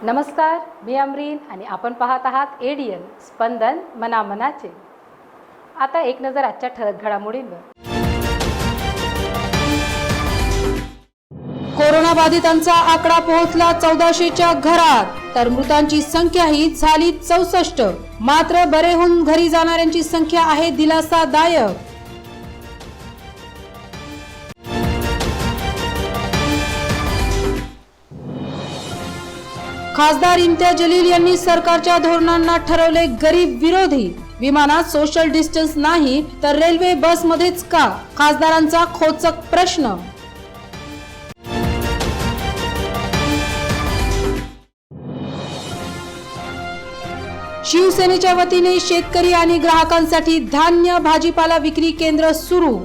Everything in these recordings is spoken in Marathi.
नमस्कार, मी अमरीन आणि आपण पाहत आहात एडीएन स्पंदन मनामनाचे। आता एक नजर आजच्या ठळक घडामोडींवर। कोरोना बाधितांचा आकडा पोहोचला 1400च्या घरात, तर मृतांची संख्याही झाली 64। मात्र बरे होऊन घरी जाणाऱ्यांची संख्या आहे दिलासादायक। खासदार इम्तियाज जलील यांनी सरकारच्या धोरणांना ठरवले गरीब विरोधी। विमानात सोशल डिस्टन्स नाही तर रेल्वे बस मध्येच का? खासदारांचा खोचक प्रश्न। शिवसेनेच्या वतीने शेतकरी आणि ग्राहकांसाठी धान्य भाजीपाला विक्री केंद्र सुरू।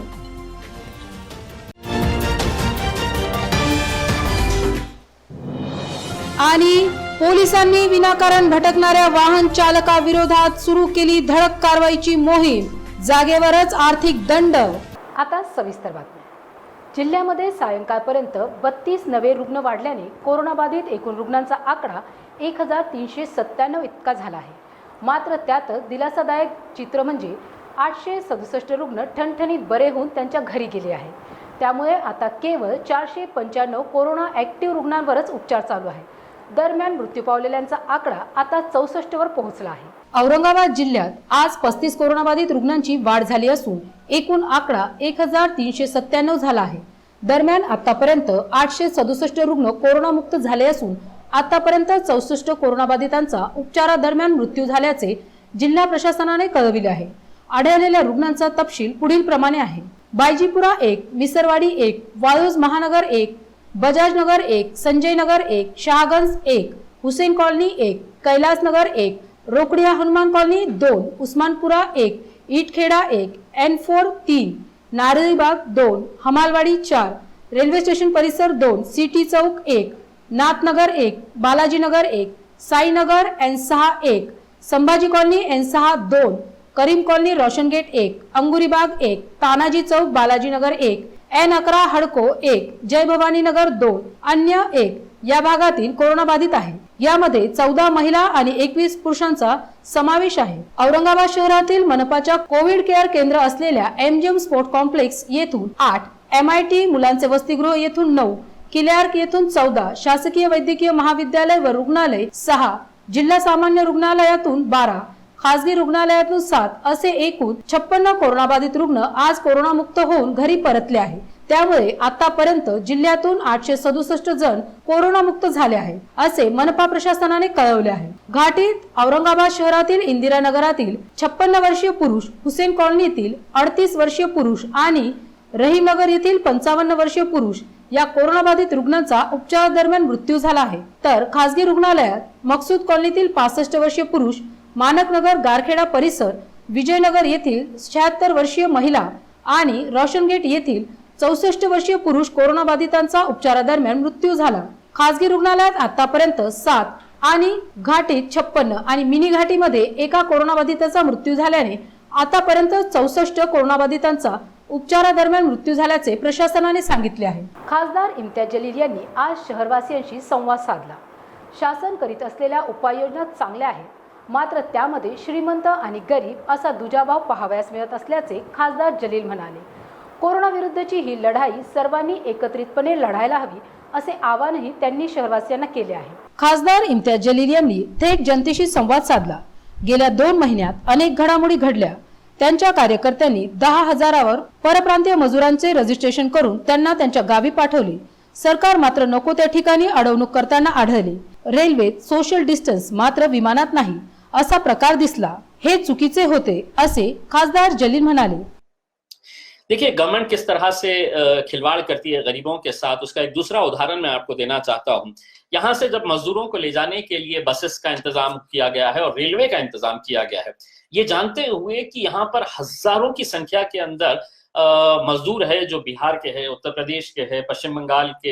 आणि पोलिसांनी विनाकारण भटकणाऱ्या वाहन चालकाविरोधात सुरू केली धडक कारवाईची मोहीम, जागेवरच आर्थिक दंड। आता सविस्तर बातम्या। जिल्ह्यामध्ये सायंकाळपर्यंत 32 नवे रुग्ण वाढल्याने कोरोनाबाधित एकूण रुग्णांचा आकडा 1397 इतका झाला आहे। मात्र त्यातच दिलासादायक चित्र म्हणजे 867 रुग्ण ठणठणीत बरे होऊन त्यांच्या घरी गेले आहेत। त्यामुळे आता केवळ 495 कोरोना ॲक्टिव्ह रुग्णांवरच उपचार चालू आहे। दरम्यान मृत्यू पावलेल्यांचा आकडा आता 64 वर पोहोचला आहे। औरंगाबाद जिल्ह्यात आज 35 कोरोनाबाधित रुग्णांची वाढ झाली असून एकूण आकडा 1397 झाला आहे। दरम्यान आतापर्यंत 867 रुग्ण कोरोनामुक्त झाले असून आतापर्यंत 64 कोरोनाबाधितांचा उपचारादरम्यान मृत्यू झाल्याचे जिल्हा प्रशासनाने कळविले आहे। आढळलेल्या रुग्णांचा तपशील पुढील प्रमाणे आहे। Baijipura 1, Misarwadi 1, Waluj Mahanagar 1, Bajaj Nagar 1, Sanjay Nagar 1, Shahganj 1, Hussain colony 1, Kailas Nagar 1, Rokadia Hanuman colony 2, Osmanpura 1, Itkheda 1, N4 3, Naralibagh 2, Hamalwadi 4, railway station परिसर 2, city chowk 1, Nathnagar 1, Balaji Nagar 1, Sainagar N6 1, Sambhaji colony N6 2, Karim colony Roshan gate 1, Anguribagh 1, Tanaji Chowk Balaji Nagar 1, N11 हडको 1, जय भवानी नगर 2, अन्य 1 या भागातील कोरोनाबाधित आहे। यामध्ये 14 महिला आणि 21 पुरुषांचा समावेश आहे। औरंगाबाद शहरातील मनपाच्या कोविड केअर केंद्र असलेल्या MGM स्पोर्ट कॉम्प्लेक्स येथून 8, MIT मुलांचे वसतिगृह येथून 9, किल्यार्क येथून 14, शासकीय वैद्यकीय महाविद्यालय व रुग्णालय 6, जिल्हा सामान्य रुग्णालयातून 12, खासगी रुग्णालयातून 7 असे एकूण 56 कोरोनाबाधित रुग्ण आज कोरोनामुक्त होऊन घरी परतले आहे। त्यामुळे आतापर्यंत जिल्ह्यातून 867 जण कोरोनामुक्त झाले आहेत असे मनपा प्रशासनाने कळवले आहे। घाटीत औरंगाबाद शहरातील इंदिरा नगरातील 56 वर्षीय पुरुष, हुसेन कॉलनीतील 38 वर्षीय पुरुष आणि रहीमनगर येथील 55 वर्षीय पुरुष या कोरोनाबाधित रुग्णांचा उपचारादरम्यान मृत्यू झाला आहे। तर खासगी रुग्णालयात मकसूद कॉलनीतील 65 वर्षीय पुरुष, मानकनगर गारखेडा परिसर, विजयनगर येथील 76 वर्षीय महिला आणि रोशन गेट येथील 64 वर्षीय पुरुष कोरोनाबाधितांचा उपचारादरम्यान मृत्यू झाला। खासगी रुग्णालयात आतापर्यंत 7 आणि घाटीत 56 आणि मिनी घाटीमध्ये एका कोरोनाबाधिताचा मृत्यू झाल्याने आतापर्यंत 64 कोरोनाबाधितांचा उपचारादरम्यान मृत्यू झाल्याचे प्रशासनाने सांगितले आहे। खासदार इम्तियाज जलील यांनी आज शहरवासियांशी संवाद साधला। शासन करीत असलेल्या उपाययोजना चांगल्या आहेत, मात्र त्यामध्ये श्रीमंत आणि गरीब असा दुजाभाव पाहावयास मिळत असल्याचे खासदार जलील म्हणाले। कोरोना विरुद्धची ही लढाई सर्वांनी एकत्रितपणे लढायला हवी असे आवाहनही त्यांनी शहरवासियांना केले आहे। खासदार इम्तियाज जलील यांनी थेट जनतेशी संवाद साधला। गेल्या 2 महिन्यात अनेक घडामोडी घडल्या। त्यांच्या कार्यकर्त्यांनी 10,000वर परप्रांतीय मजुरांचे रजिस्ट्रेशन करून त्यांना त्यांच्या गावी पाठवले। सरकार मात्र नको त्या ठिकाणी अडवणूक करताना आढळले। रेल्वेत सोशल डिस्टन्स मात्र विमानात नाही असा प्रकार दिसला। हे चुकीचे होते असे खासदार जलील म्हणाले। देखिए, गवर्नमेंट किस तरह से खिलवाड़ करती है गरीबों के साथ, उसका एक दूसरा उदाहरण मैं आपको देना चाहता हूं। यहाँ से जब मजदूरों को ले जाने के लिए बसेस का इंतजाम किया गया है और रेलवे का इंतजाम किया गया है, ये जानते हुए कि यहाँ पर हजारों की संख्या के अंदर मजदूर है जो बिहार के हैं, उत्तर प्रदेश के हैं, पश्चिम बंगाल के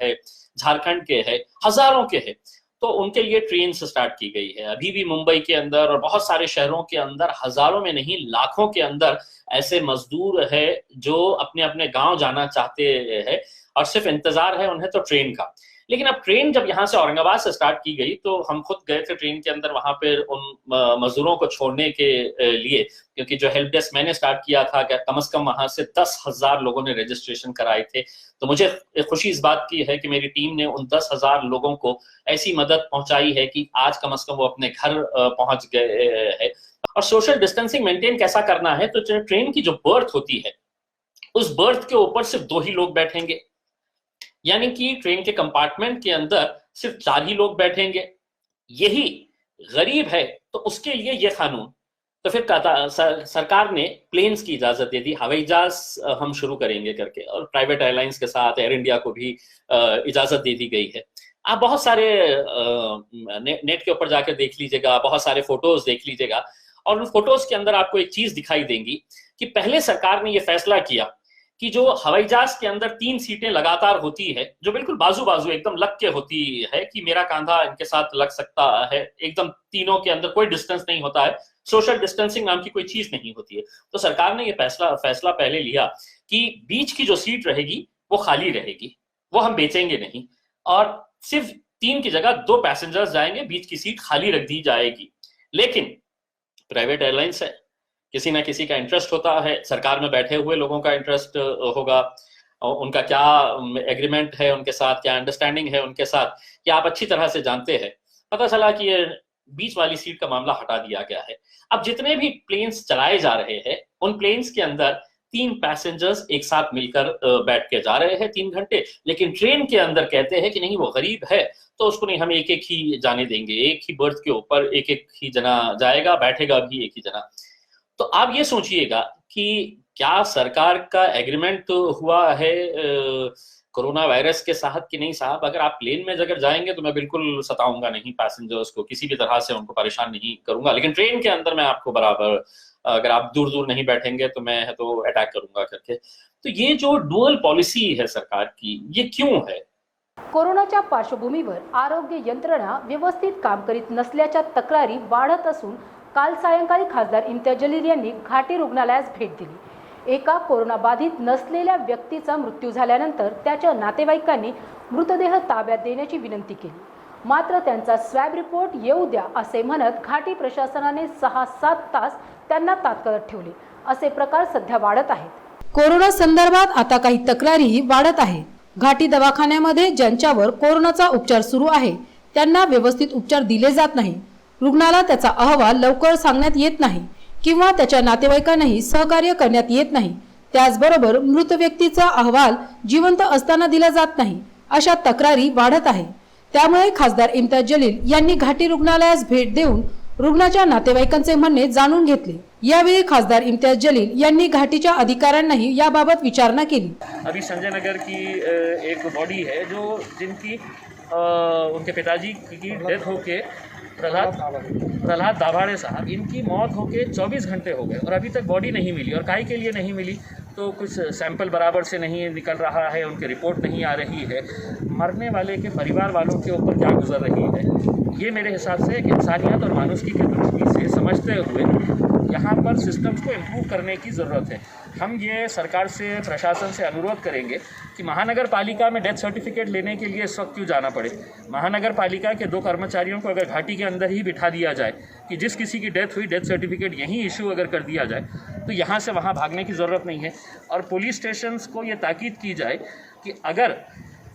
है, झारखंड के हैं, हजारों के हैं, तो उनके लिए ट्रेन स्टार्ट की गई है। अभी भी मुंबई के अंदर और बहुत सारे शहरों के अंदर हजारों में नहीं लाखों के अंदर ऐसे मजदूर है जो अपने अपने गांव जाना चाहते हैं और सिर्फ इंतजार है उन्हें तो ट्रेन का। लेकिन अब ट्रेन जब यहाँ से औरंगाबाद से स्टार्ट की गई तो हम खुद गए थे ट्रेन के अंदर वहां पर उन मजदूरों को छोड़ने के लिए, क्योंकि जो हेल्प डेस्क मैंने स्टार्ट किया था कि कम से कम वहां से 10,000 लोगों ने रजिस्ट्रेशन कराए थे। तो मुझे खुशी इस बात की है कि मेरी टीम ने उन 10,000 लोगों को ऐसी मदद पहुंचाई है कि आज कम से कम वो अपने घर पहुंच गए हैं। और सोशल डिस्टेंसिंग मेंटेन कैसा करना है, तो ट्रेन की जो बर्थ होती है उस बर्थ के ऊपर सिर्फ 2 ही लोग बैठेंगे, यानी कि ट्रेन के कंपार्टमेंट के अंदर सिर्फ 4 ही लोग बैठेंगे। यही गरीब है तो उसके लिए ये कानून। तो फिर सरकार ने प्लेन्स की इजाजत दे दी, हवाई जहाज हम शुरू करेंगे करके, और प्राइवेट एयरलाइंस के साथ एयर इंडिया को भी इजाजत दे दी गई है। आप बहुत सारे नेट के ऊपर जाकर देख लीजिएगा, बहुत सारे फोटोज देख लीजिएगा, और उन फोटोज के अंदर आपको एक चीज दिखाई देंगी कि पहले सरकार ने यह फैसला किया कि जो हवाई जहाज के अंदर 3 सीटें लगातार होती है, जो बिल्कुल बाजू बाजू एकदम लग के होती है कि मेरा कंधा इनके साथ लग सकता है, एकदम तीनों के अंदर कोई डिस्टेंस नहीं होता है, सोशल डिस्टेंसिंग नाम की कोई चीज नहीं होती है। तो सरकार ने यह फैसला पहले लिया कि बीच की जो सीट रहेगी वो खाली रहेगी, वो हम बेचेंगे नहीं, और सिर्फ 3 की जगह 2 पैसेंजर्स जाएंगे, बीच की सीट खाली रख दी जाएगी। लेकिन प्राइवेट एयरलाइंस है, किसी ना किसी का इंटरेस्ट होता है, सरकार में बैठे हुए लोगों का इंटरेस्ट होगा, उनका क्या एग्रीमेंट है उनके साथ, क्या अंडरस्टैंडिंग है उनके साथ, कि आप अच्छी तरह से जानते हैं। पता चला कि ये बीच वाली सीट का मामला हटा दिया गया है। अब जितने भी प्लेन्स चलाए जा रहे हैं उन प्लेन्स के अंदर 3 पैसेंजर्स एक साथ मिलकर बैठ के जा रहे हैं 3 घंटे, लेकिन ट्रेन के अंदर कहते हैं कि नहीं, वो गरीब है तो उसको नहीं, हम एक एक ही जाने देंगे, एक ही बर्थ के ऊपर एक एक ही जना जाएगा, बैठेगा भी एक ही जना। तो आप ये सोचिएगा कि क्या सरकार का एग्रीमेंट तो हुआ है कोरोना वायरस के साथ कि नहीं साहब। अगर आप प्लेन में अगर जाएंगे तो मैं बिल्कुल सताऊंगा नहीं पैसेंजर्स को, किसी भी तरह से उनको परेशान नहीं करूंगा, लेकिन ट्रेन के अंदर मैं आपको बराबर, अगर आप दूर दूर नहीं बैठेंगे तो मैं तो अटैक करूंगा करके। तो ये जो डुअल पॉलिसी है सरकार की, ये क्यों है? कोरोनाच्या पार्श्वभूमीवर आरोग्य यंत्रणा व्यवस्थित काम करीत नसल्याच्या तक्रारी वाढत असून काल सायंकाळी खासदार इम्तियाज जलील यांनी घाटी रुग्णालयास भेट दिली। एका कोरोनाबाधित नसलेल्या व्यक्तीचा मृत्यू झाल्यानंतर त्याच्या नातेवाईकांनी मृतदेह ताब्यात देण्याची विनंती केली, मात्र त्यांचा स्वॅब रिपोर्ट येऊ द्या असे म्हणत घाटी प्रशासनाने 6-7 तास त्यांना तात्काळात ठेवले। असे प्रकार सध्या वाढत आहेत। कोरोना संदर्भात आता काही तक्रारीही वाढत आहे। घाटी दवाखान्यामध्ये ज्यांच्यावर कोरोनाचा उपचार सुरू आहे त्यांना व्यवस्थित उपचार दिले जात नाही, रुग्णाला त्याचा अहवाल लवकर सांगण्यात येत नाही किंवा त्याच्या नातेवाईकांनाही सहकार्य करण्यात येत नाही। त्याचबरोबर मृत व्यक्तीचा अहवाल जिवंत असताना दिला जात नाही, अशा तक्रारी वाढत आहे। त्यामुळे खासदार इम्तियाज जलील यांनी घाटी रुग्णालयास भेट देऊन रुग्णाच्या नातेवाईकांचे म्हणणे जाणून घेतले। यावेळी खासदार इम्तियाज जलील यांनी घाटीच्या अधिकाऱ्यांनाही याबाबत विचारणा केली। अभी संजय नगर की एक बॉडी है जो जिनकी उनके पिताजी की डेथ होके प्रहलाद दाभाड़े साहब, इनकी मौत होके 24 घंटे हो गए और अभी तक बॉडी नहीं मिली। और काहे के लिए नहीं मिली, तो कुछ सैंपल बराबर से नहीं निकल रहा है, उनकी रिपोर्ट नहीं आ रही है। मरने वाले के परिवार वालों के ऊपर क्या गुजर रही है, ये मेरे हिसाब से एक इंसानियत और मानुषिकी की दृष्टि से समझते हुए यहाँ पर सिस्टम्स को इम्प्रूव करने की ज़रूरत है। हम ये सरकार से, प्रशासन से अनुरोध करेंगे कि महानगर पालिका में डेथ सर्टिफिकेट लेने के लिए इस वक्त क्यों जाना पड़े। महानगर पालिका के 2 कर्मचारियों को अगर घाटी के अंदर ही बिठा दिया जाए कि जिस किसी की डेथ हुई डेथ सर्टिफिकेट यहीं इशू अगर कर दिया जाए तो यहाँ से वहाँ भागने की ज़रूरत नहीं है। और पुलिस स्टेशंस को ये ताकीद की जाए कि अगर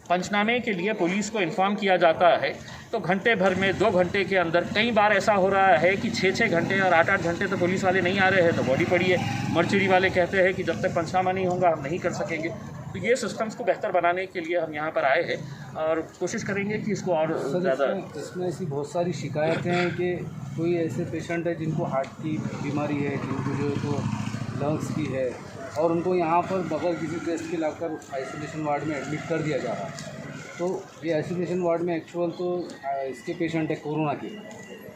पंचनामे के लिए पुलिस को इन्फॉर्म किया जाता है तो घंटे भर में 2 घंटे के अंदर, कई बार ऐसा हो रहा है कि 6-6 घंटे और 8-8 घंटे तो पुलिस वाले नहीं आ रहे हैं तो बॉडी पड़ी है। मर्चुरी वाले कहते हैं कि जब तक पंचनामा नहीं होगा हम नहीं कर सकेंगे। तो ये सिस्टम्स को बेहतर बनाने के लिए हम यहाँ पर आए हैं और कोशिश करेंगे कि इसको और ज़्यादा। इसमें ऐसी बहुत सारी शिकायतें हैं कि कोई ऐसे पेशेंट है जिनको हार्ट की बीमारी है, जिनको जो है तो लंग्स की है, और उनको यहाँ पर बगैर किसी टेस्ट के लाकर आइसोलेशन वार्ड में एडमिट कर दिया जा रहा है। तो ये आइसोलेशन वार्ड में एक्चुअल तो इसके पेशेंट है कोरोना के,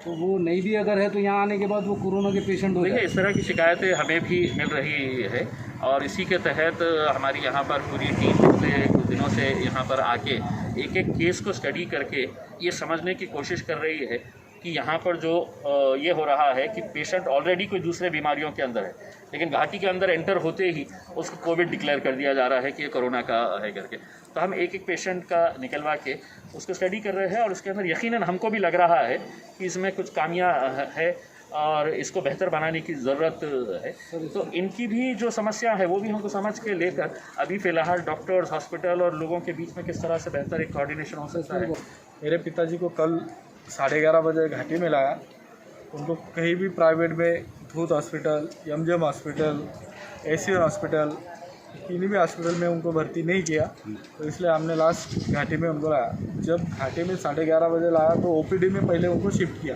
तो वो नहीं भी अगर है तो यहाँ आने के बाद वो कोरोना के पेशेंट हो देखिए, इस तरह की शिकायतें हमें भी मिल रही है और इसी के तहत हमारी यहाँ पर पूरी टीम पिछले कुछ दिनों से यहाँ पर आके एक एक केस को स्टडी करके ये समझने की कोशिश कर रही है कि यहाँ पर जो ये हो रहा है कि पेशेंट ऑलरेडी कोई दूसरे बीमारियों के अंदर है, लेकिन घाटी के अंदर एंटर होते ही उसको कोविड डिक्लेयर कर दिया जा रहा है कि ये कोरोना का है करके। तो हम एक एक पेशेंट का निकलवा के उसको स्टडी कर रहे हैं और उसके अंदर यकीनन हमको भी लग रहा है कि इसमें कुछ खामियां है और इसको बेहतर बनाने की ज़रूरत है। तो इनकी भी जो समस्या है वो भी हमको समझ के लेकर अभी फ़िलहाल डॉक्टर्स, हॉस्पिटल और लोगों के बीच में किस तरह से बेहतर एक कोऑर्डिनेशन हो सकता है। मेरे पिताजी को कल 11:30 बजे घाटी में लाया। उनको कहीं भी प्राइवेट में Dhoot hospital, MGM hospital, ACN hospital, किन्हीं भी हॉस्पिटल में उनको भर्ती नहीं किया, तो इसलिए हमने लास्ट घाटी में उनको लाया। जब घाटी में 11:30 बजे लाया तो ओपीडी में पहले उनको शिफ्ट किया।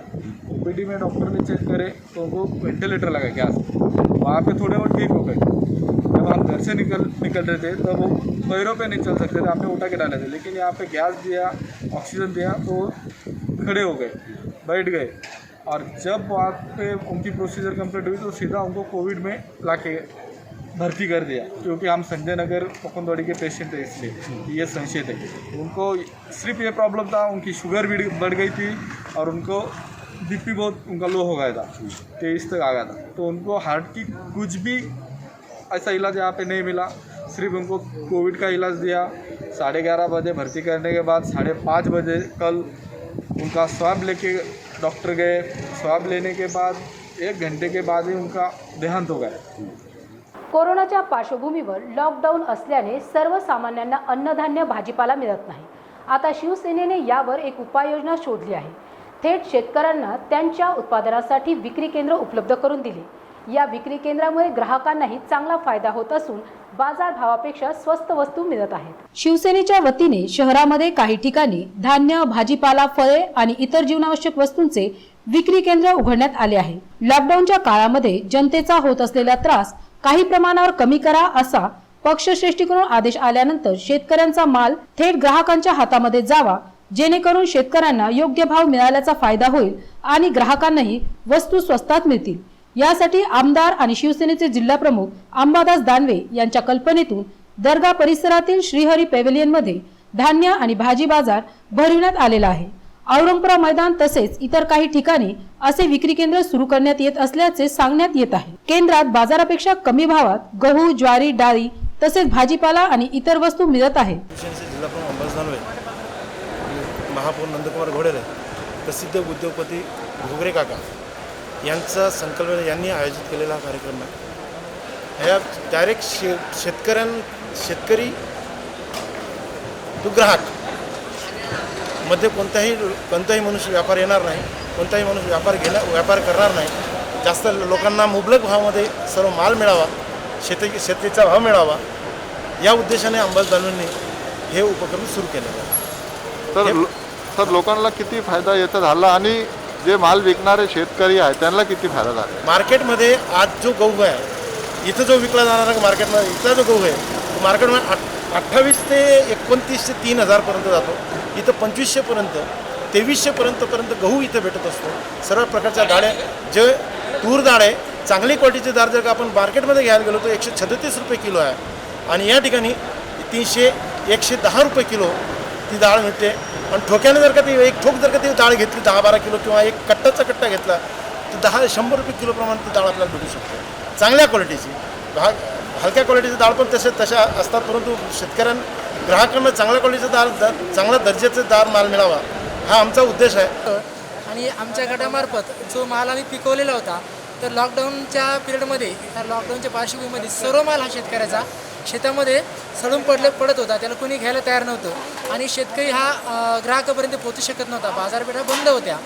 ओपीडी में डॉक्टर ने चेक करे तो उनको वेंटिलेटर लगा गैस, वहाँ पे थोड़े बहुत ठीक हो गए। जब हम घर से निकल रहे थे तब वो पैरों पे नहीं चल सकते थे, हमने उठा के डाले थे, लेकिन यहाँ पे गैस दिया, ऑक्सीजन दिया तो खड़े हो गए, बैठ गए। और जब वहाँ पे उनकी प्रोसीजर कंप्लीट हुई तो सीधा उनको कोविड में लाके भर्ती कर दिया, क्योंकि हम संजय नगर पकंदवाड़ी के पेशेंट थे, इसलिए ये संशय थे। उनको सिर्फ ये प्रॉब्लम था, उनकी शुगर भी बढ़ गई थी और उनको बीपी बहुत उनका लो हो गया था, 23 तक आ गया था। तो उनको हार्ट की कुछ भी ऐसा इलाज यहाँ पे नहीं मिला, सिर्फ उनको कोविड का इलाज दिया। 11:30 बजे भर्ती करने के बाद 5:30 बजे कल उनका स्वाब लेके डॉक्टर गए। स्वाब लेने के बाद 1 घंटे के बाद ही उनका देहांत हो गया। कोरोनाच्या पार्श्वभूमीवर लॉकडाऊन असल्याने सर्वसामान्यांना अन्नधान्य, भाजीपाला मिळत नाही। आता शिवसेनेने यावर एक उपाययोजना शोधली आहे। थेट शेतकऱ्यांना त्यांच्या उत्पादनासाठी विक्री केंद्र उपलब्ध करून दिले। या विक्री केंद्रामुळे ग्राहकांनाही चांगला फायदा होत असून बाजार भावापेक्षा स्वस्त वस्तू मिळत आहेत। शिवसेनेच्या वतीने शहरामध्ये काही ठिकाणी धान्य, भाजीपाला, फळे आणि इतर जीवनावश्यक वस्तूंचे विक्री केंद्र उघडण्यात आले आहे। लॉकडाऊनच्या काळामध्ये जनतेचा होत असलेला त्रास काही प्रमाणावर कमी करा असा पक्षश्रेष्ठीकडून आदेश आल्यानंतर शेतकऱ्यांचा माल थेट ग्राहकांच्या हातामध्ये जावा, जेणेकरून शेतकऱ्यांना योग्य भाव मिळाल्याचा फायदा होईल आणि ग्राहकांनाही वस्तू स्वस्तात मिळतील। यासाठी आमदार आणि शिवसेनेचे जिल्हा प्रमुख अंबादास दानवे यांच्या कल्पनेतून दर्गा परिसरातील श्रीहरी पॅव्हेलियन मध्ये धान्य आणि भाजी बाजार भरविण्यात आलेला आहे। औरंगपुरा मैदान तसेच इतर काही ठिकाणी असे विक्री केंद्र सुरू करण्यात येत असल्याचे सांगण्यात येत आहे। केंद्रात बाजारापेक्षा कमी भावात गहू, ज्वारी, डाळी तसेच भाजीपाला आणि इतर वस्तू मिळत आहेत। जिल्हा प्रमुख अंबादास दानवे, महापौर नंदकुमार घोडेले, प्रसिद्ध उद्योगपती घोगरे काका यांचा संकल्प यांनी आयोजित केलेला कार्यक्रम आहे। ह्या डायरेक्ट शेतकरी तो ग्राहक मध्ये कोणताही मनुष्य व्यापार येणार नाही, कोणताही मनुष्य व्यापार करणार नाही। जास्त लोकांना मुबलक भावामध्ये सर्व माल मिळावा, शेतीचा भाव मिळावा, या उद्देशाने अंबादास दानवेंनी हे उपक्रम सुरू केलेला आहे। तर लोकांना किती फायदा याचा झाला आणि जे माल विकणारे शेतकरी आहे त्यांना किती फायदा झाला? मार्केटमध्ये आज जो गहू आहे, इथं जो विकला जाणारा मार्केटमध्ये इथला जो गहू आहे, मार्केटमध्ये 28 ते 29 ते 3,000 पर्यंत जातो। इथं 2500 पर्यंत 2300 पर्यंत गहू इथं भेटत असतो। सर्व प्रकारच्या डाळ्या, जे तूर डाळ आहे चांगली क्वालिटीचे डाळ जर का आपण मार्केटमध्ये घ्यायला गेलो तर 136 रुपये किलो आहे आणि या ठिकाणी 110 रुपये किलो ती डाळ मिळते। आणि ठोक्याने जर का ती एक ठोक जर का ती डाळ घेतली 10-12 किलो किंवा एक कट्टाचा कट्टा घेतला तर 100 रुपये किलो प्रमाणे ती डाळ आपल्याला भेटू शकते, चांगल्या क्वालिटीची। हलक्या क्वालिटीची डाळ पण तशा असतात, परंतु ग्राहकांना चांगल्या क्वालिटीचं डाळ, चांगल्या दर्जाचं डाळ माल मिळावा हा आमचा उद्देश आहे। आणि आमच्या गटामार्फत जो माल आम्ही पिकवलेला होता, तर लॉकडाऊनच्या पिरियडमध्ये, त्या लॉकडाऊनच्या पार्श्वभूमीमध्ये सर्व माल हा शेतकऱ्याचा शेतामध्ये सडून पडत होता, त्याला कोणी घ्यायला तयार नव्हतं आणि शेतकरी हा ग्राहकापर्यंत पोहोचू शकत नव्हता, बाजारपेठा बंद होत्या।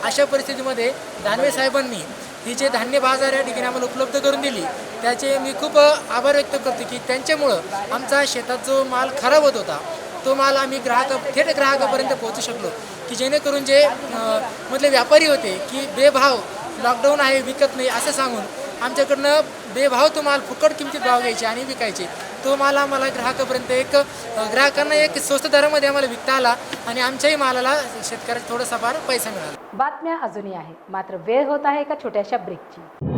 अशा परिस्थितीमध्ये दानवे साहेबांनी ही जे धान्य बाजार या ठिकाणी आम्हाला उपलब्ध करून दिली, त्याचे मी खूप आभार व्यक्त करतो की त्यांच्यामुळं आमचा शेतात जो माल खराब होत होता तो माल आम्ही थेट ग्राहकापर्यंत पोहोचू शकलो, की जेणेकरून जे मधले व्यापारी होते की बेभाव लॉकडाऊन आहे विकत नाही असं सांगून आमच्याकडनं बेभाव तो माल फुकट किमतीत भाव घ्यायचे आणि विकायचे, तो माल आम्हाला ग्राहकापर्यंत ग्राहकांना एक स्वस्त दरामध्ये आम्हाला विकता आला आणि आमच्याही मालाला शेतकऱ्याला थोडासा फार पैसा मिळाला। बातम्या अजूनही आहेत, मात्र वेळ होत आहे एका छोट्याशा ब्रेकची।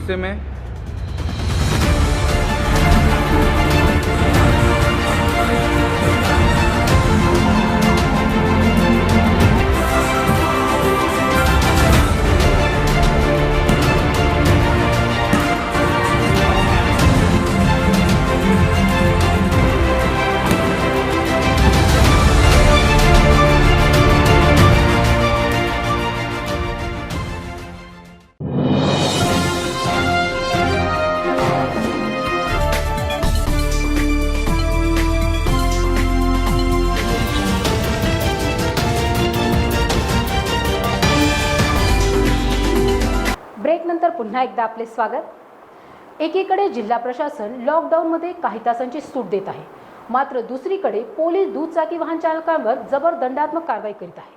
गुस्से में ब्रेक नंतर पुन्हा एकदा आपले स्वागत। एकीकडे जिल्हा प्रशासन लॉकडाऊनमध्ये काही तासांची सूट देत आहे, मात्र दुसरीकडे पोलीस दुचाकी वाहन चालकांवर जबर दंडात्मक कारवाई करीत आहे।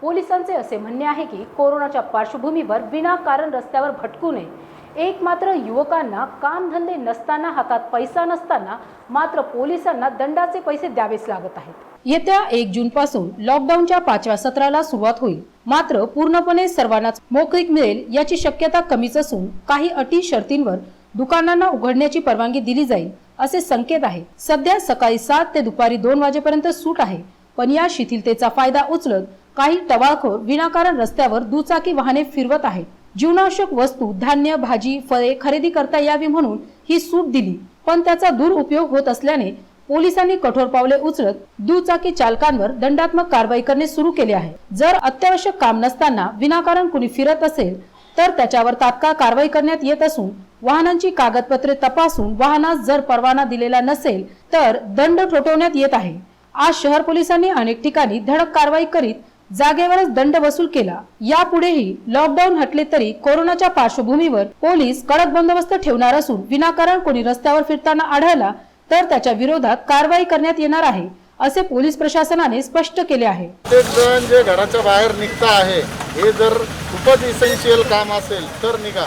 पोलिसांचे असे म्हणणे आहे की कोरोनाच्या पार्श्वभूमीवर विनाकारण रस्त्यावर भटकू नये। एक मात्र युवकांना कामधंदे नसताना, हातात पैसा नसताना मात्र पोलिसांना दंडाचे पैसे द्यावेच लागत आहेत। येत्या 1 जून पासून लॉकडाऊनच्या 5व्या सत्राला सुरुवात होईल, मात्र पूर्णपणे सर्वांनाच मोकळीक मिळेल याची शक्यता कमीच असून काही अटी शर्तींवर दुकानांना उघडण्याची परवानगी दिली जाईल असे संकेत आहे। सध्या सकाळी 7 ते दुपारी 2 वाजेपर्यंत सूट आहे, पण या शिथिलतेचा फायदा उचलत काही टवाळखोर विनाकारण रस्त्यावर दुचाकी वाहने फिरवत आहेत। जीवनावश्यक वस्तू, धान्य, भाजी, फळे खरेदी करता यावी म्हणून ही सूट दिली, पण त्याचा दुरुपयोग होत असल्याने पोलिसांनी कठोर पावले उचलत दुचाकी चालकांवर दंडात्मक कारवाई करणे सुरू केले आहे। जर अत्यावश्यक काम नसताना विनाकारण कुणी फिरत असेल तर त्याच्यावर तात्काळ कारवाई करण्यात येत असून वाहनांची कागदपत्रे तपासून वाहनास जर परवाना दिलेला नसेल तर दंड ठोठावण्यात येत आहे। आज शहर पोलिसांनी अनेक ठिकाणी धडक कारवाई करीत जागेवरच दंड वसूल केला। यापुढेही लॉकडाऊन हटले तरी कोरोनाच्या पार्श्वभूमीवर पोलीस कडक बंदोबस्त ठेवणार असून विनाकारण कोणी रस्त्यावर फिरताना आढळला तर त्याच्या विरोधात कारवाई करण्यात येणार आहे असे पोलीस प्रशासनाने स्पष्ट केले आहे। प्रत्येक जण जे घराच्या बाहेर निघता आहे, हे जर खूपच इसेन्शियल काम असेल तर निघा।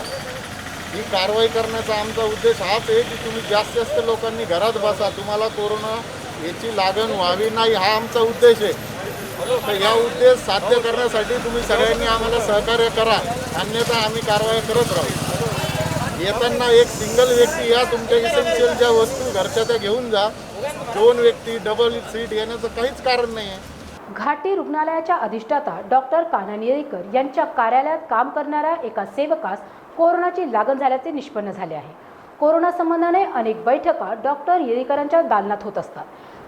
ही कारवाई करण्याचा आमचा उद्देश हाच आहे की तुम्ही जास्तीत जास्त लोकांनी घरात बसा, तुम्हाला कोरोना याची लागण व्हावी नाही, हा आमचा उद्देश आहे। तर या उद्देश साध्य करण्यासाठी तुम्ही सगळ्यांनी आम्हाला सहकार्य करा, अन्यथा आम्ही कारवाई करत राहू। येताना एक सिंगल व्यक्ती या तुमच्या इसेन्शियल ज्या वस्तू घरच्या त्या घेऊन जा, 2 व्यक्ती डबल सीट येण्याचं काहीच कारण नाही आहे। घाटी रुग्णालयाच्या अधिष्ठाता डॉक्टर कानन येळीकर यांच्या कार्यालयात काम करणाऱ्या एका सेवकास कोरोनाची लागण झाल्याचे निष्पन्न झाले आहे। कोरोना संबंधाने अनेक बैठका डॉक्टर येळीकरांच्या दालनात होत असतात,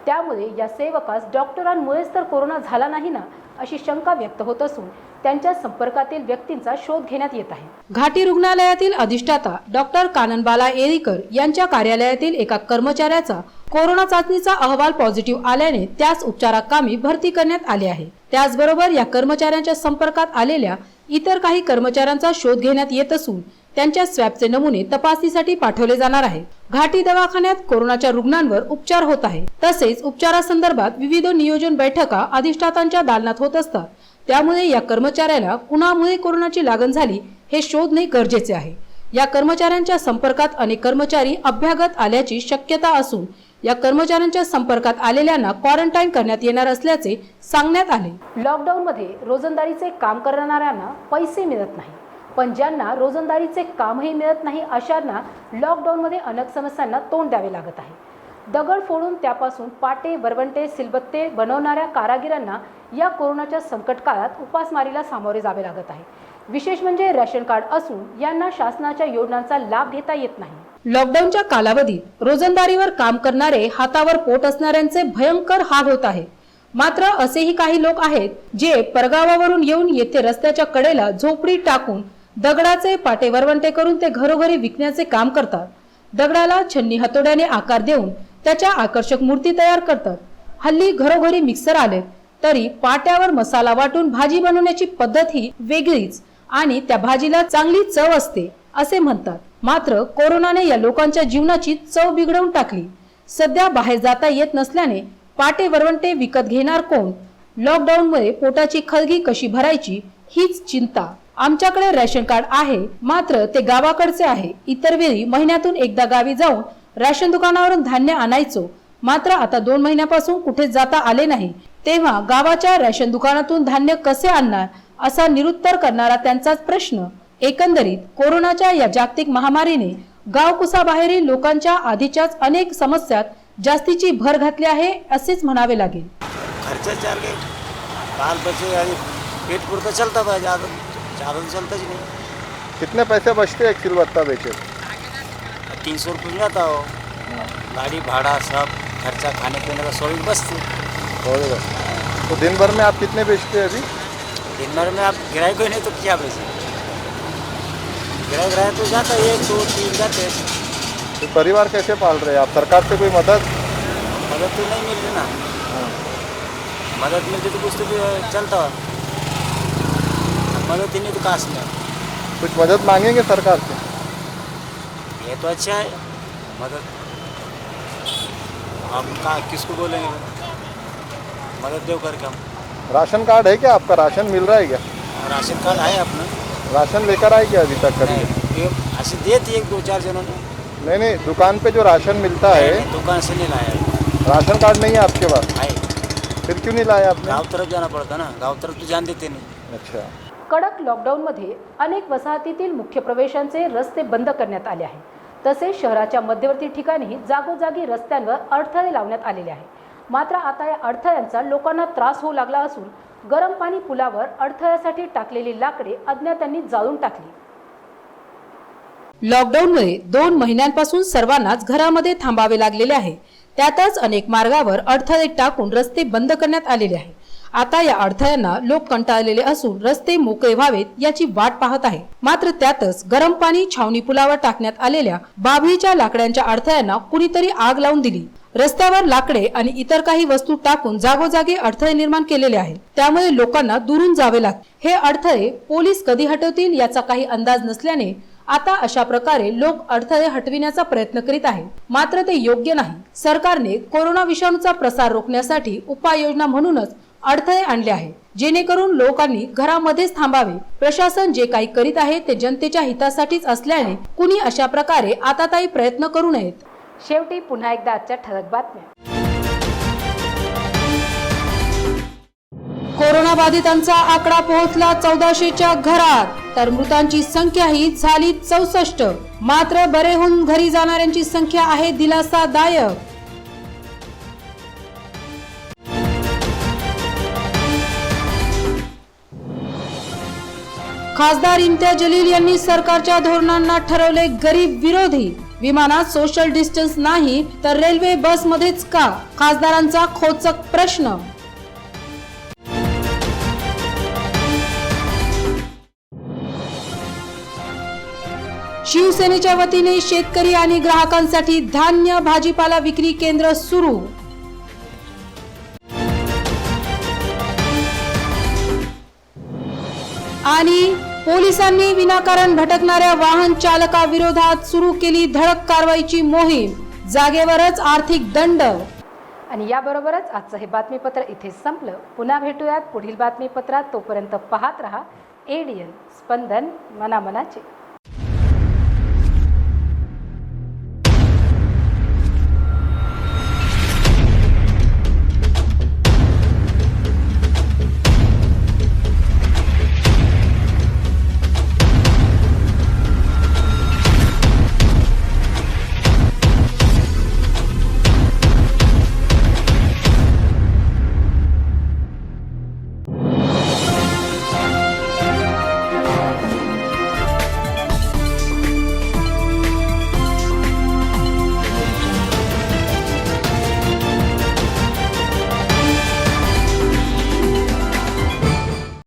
त्यामुळे या सेवकास डॉक्टरांमुळेच तर कोरोना झाला नाही ना अशी शंका व्यक्त होत असून त्यांच्या संपर्कातील व्यक्तींचा शोध घेण्यात येत आहे। घाटी रुग्णालयातील अधिष्ठाता डॉक्टर काननबाला येळीकर यांच्या कार्यालयातील एका कर्मचाऱ्याचा कोरोना चाचणीचा अहवाल पॉझिटिव्ह आल्याने त्यास उपचाराकामी भरती करण्यात आले आहे। त्याचबरोबर या कर्मचाऱ्यांच्या संपर्कात आलेल्या इतर काही कर्मचाऱ्यांचा शोध घेण्यात येत असून त्यांच्या स्वॅबचे नमुने तपासणीसाठी पाठवले जाणार आहे। घाटी दवाखान्यात कोरोनाच्या रुग्णांवर उपचार होत आहे, तसेच उपचारासंदर्भात विविध नियोजन बैठका अधिष्ठातांच्या दालनात होत असतात, त्यामुळे या कर्मचाऱ्याला कुणामुळे कोरोनाची लागण झाली हे शोधणे गरजेचे आहे। या कर्मचाऱ्यांच्या संपर्कात अनेक कर्मचारी अभ्यागत आल्याची शक्यता असून या कर्मचाऱ्यांच्या संपर्कात आलेल्यांना क्वारंटाईन करण्यात येणार असल्याचे सांगण्यात आले। लॉकडाऊनमध्ये रोजंदारीचे काम करणाऱ्यांना पैसे मिळत नाही, पण ज्यांना रोजंदारीचे कामही मिळत नाही अशांना लॉकडाऊनमध्ये अनेक समस्यांना तोंड द्यावे लागत आहे। दगड फोडून त्यापासून पाटे, वरवंटे, सिलबत्ते बनवणाऱ्या कारागिरांना या कोरोनाच्या संकट काळात उपासमारीला सामोरे जावे लागत आहे। विशेष म्हणजे रेशन कार्ड असून यांना शासनाच्या योजनांचा लाभ घेता येत नाही। लॉकडाऊनच्या कालावधीत रोजंदारीवर काम करणारे, हातावर पोट असणाऱ्यांचे भयंकर हाल होत आहे। मात्र असेही काही लोक आहेत जे परगावावरून येऊन येथे रस्त्याच्या कडेला झोपडी टाकून दगडाचे पाटे वरवंटे करून ते घरोघरी विकण्याचे काम करतात। दगडाला छन्नी हातोड्याने आकार देऊन त्याच्या आकर्षक मूर्ती तयार करतात। हल्ली घरोघरी मिक्सर आले तरी पाट्यावर मसाला वाटून भाजी बनवण्याची पद्धत ही वेगळीच आणि त्या भाजीला चांगली चव असते असे म्हणतात। मात्र कोरोनाने या लोकांच्या जीवनाची चव बिघडवून टाकली। सध्या बाहेर जाता येत नसल्याने पाटे वरवंटे विकत घेणार कोण? लॉकडाऊनमुळे पोटाची खळगी कशी भरायची हीच चिंता। आमच्याकडे रेशन कार्ड आहे, मात्र ते गावाकडचे आहे। इतर वेळी महिन्यातून एकदा गावी जाऊन रेशन दुकानावरून धान्य आणायचो, मात्र आता 2 महिन्यापासून कुठे जाता आले नाही, तेव्हा गावाच्या रेशन दुकानातून धान्य कसे आणणार असा निरुत्तर करणारा त्यांचाच प्रश्न एकंदरीत कोरोनाच्या या जागतिक महामारीने गावकुसाबाहेरील लोकांच्या आधीच्याच अनेक समस्यात जास्तीची भर घातली आहे असेच म्हणावे लागेल। खर्चा चार के बाल बच्चे अरे पेट पुरता चलता था, ज़्यादा तो चलता ही नहीं। कितने पैसे बचते एक सिलबत्ता बेचे? 300 रुपये में जाता हो, गाड़ी भाड़ा सब खर्चा खाने पीने का 100 बचते। तो दिन भर में आप कितने बेचते हैं अभी? दिन भर में आप गिराई कोई नहीं तो क्या बेचे, गिराई तो जाता है 1 2 3 जाते हैं। तो परिवार कैसे पाल रहे हैं आप? सरकार से कोई मदद तो नहीं मिल रही ना, मदद मिलती तो कुछ तो भी चलता, मदद ही नहीं तो काश में कुछ मदद मांगेंगे सरकार से? ये तो अच्छा है मदद, हम कहाँ किसको बोलेंगे मदद दो करके। हम राशन कार्ड है क्या आपका? राशन मिल रहा है क्या? राशन कार्ड है अपना, राशन लेकर आए क्या अभी तक कभी? नहीं ऐसे देती 1 2 4 जनों ने। नहीं, दुकान पे जो राशन मिलता है, नहीं, दुकान से नहीं लाया, राशन कार्ड नहीं है आपके पास? है फिर क्यों नहीं लाया आपने? गाँव तरफ जाना पड़ता ना, गाँव तरफ तो जान देते नहीं। अच्छा। कडक लॉकडाऊनमध्ये अनेक वसाहतीतील मुख्य प्रवेशांचे रस्ते बंद करण्यात आले आहे। तसेच शहराच्या मध्यवर्ती ठिकाणी जागोजागी रस्त्यांवर अडथळे लावण्यात आलेले आहे। मात्र आता या अडथळ्यांचा लोकांना त्रास होऊ लागला असून गरम पाणी पुलावर अडथळ्यासाठी टाकलेली लाकडे अज्ञातांनी जाळून टाकली। लॉकडाऊनमुळे 2 महिन्यांपासून सर्वांनाच घरामध्ये थांबावे लागलेले आहे। त्यातच अनेक मार्गावर अडथळे टाकून रस्ते बंद करण्यात आलेले आहे। आता या अडथळ्यांना लोक कंटाळलेले असून रस्ते मोकळे व्हावेत याची वाट पाहत आहे। मात्र त्यातच गरम पाणी छावणी पुलावर टाकण्यात आलेल्या बाभळीच्या लाकड्यांच्या अडथळ्यांना कुणीतरी आग लावून दिली। रस्त्यावर लाकडे आणि इतर काही वस्तू टाकून जागोजागी अडथळे निर्माण केलेले आहेत। त्यामुळे लोकांना दुरून जावे लागते। हे अडथळे पोलीस कधी हटवतील याचा काही अंदाज नसल्याने आता अशा प्रकारे लोक अडथळे हटविण्याचा प्रयत्न करीत आहेत। मात्र ते योग्य नाही। सरकारने कोरोना विषाणूचा प्रसार रोखण्यासाठी उपाययोजना म्हणूनच अडथळे आणले आहेत, जेणेकरून लोकांनी घरामध्येच थांबावे। प्रशासन जे काही करीत आहे ते जनतेच्या हितासाठीच असल्याने कुणी अशा प्रकारे आताताई प्रयत्न करू नयेत। शेवटी पुन्हा एकदा आजच्या ठळक बातम्या। कोरोना बाधितांचा आकडा पोहोचला 1400च्या घरात, तर मृतांची संख्याही झाली 64। मात्र बरे होऊन घरी जाणाऱ्यांची संख्या आहे दिलासादायक। खासदार इम्तियाज जलील यांनी सरकारच्या धोरणांना ठरवले गरीब विरोधी। विमानात सोशल डिस्टन्स नाही तर रेल्वे बस मध्येच का? खासदारांचा खोचक प्रश्न। शिवसेनेच्या वतीने शेतकरी आणि ग्राहकांसाठी धान्य भाजीपाला विक्री केंद्र सुरू। आणि पोलिसांनी विनाकारण भटकणाऱ्या वाहन चालकाविरोधात सुरू केली धडक कारवाईची मोहीम, जागेवरच आर्थिक दंड। आणि याबरोबरच आजचं हे बातमीपत्र इथे संपलं। पुन्हा भेटूयात पुढील बातमीपत्रात। तोपर्यंत पाहत रहा ADN स्पंदन मनामनाचे।